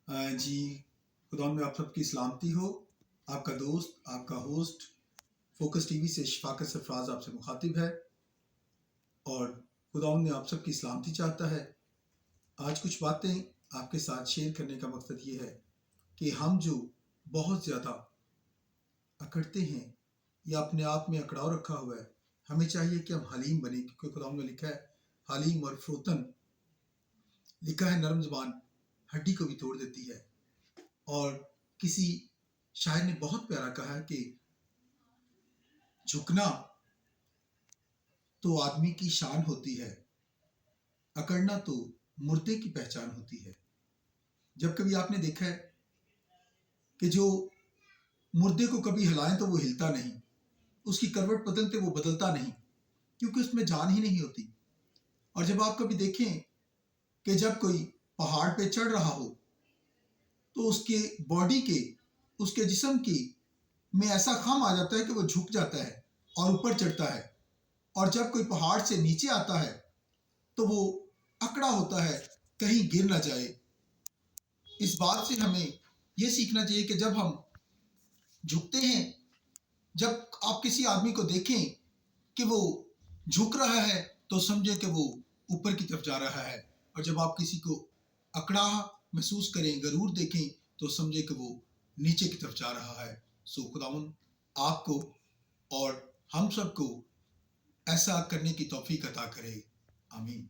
जी, खुदा में आप सबकी सलामती हो। आपका दोस्त, आपका होस्ट फोकस टीवी से शफाकत सरफराज आपसे मुखातिब है और खुदा ने आप सबकी सलामती चाहता है। आज कुछ बातें आपके साथ शेयर करने का मकसद ये है कि हम जो बहुत ज़्यादा अकड़ते हैं या अपने आप में अकड़ाव रखा हुआ है, हमें चाहिए कि हम हलीम बने, क्योंकि खुदा ने लिखा है हलीम और फरोतन, लिखा है नरम ज़बान हड्डी को भी तोड़ देती है। और किसी शायर ने बहुत प्यारा कहा है कि झुकना तो आदमी की शान होती है, अकड़ना तो मुर्दे की पहचान होती है। जब कभी आपने देखा है कि जो मुर्दे को कभी हिलाएं तो वो हिलता नहीं, उसकी करवट बदलते वो बदलता नहीं, क्योंकि उसमें जान ही नहीं होती। और जब आप कभी देखें कि जब कोई पहाड़ पे चढ़ रहा हो तो उसके बॉडी के, उसके जिस्म की में ऐसा खम आ जाता है कि वो झुक जाता है और ऊपर चढ़ता है। और जब कोई पहाड़ से नीचे आता है तो वो अकड़ा होता है, कहीं गिर ना जाए। इस बात से हमें ये सीखना चाहिए कि जब हम झुकते हैं, जब आप किसी आदमी को देखें कि वो झुक रहा है तो समझे कि वो ऊपर की तरफ जा रहा है, और जब आप किसी को अकड़ा महसूस करें, गरूर देखें, तो समझे कि वो नीचे की तरफ जा रहा है। सो खुदावंद आपको और हम सबको ऐसा करने की तौफीक अता करे। आमीन।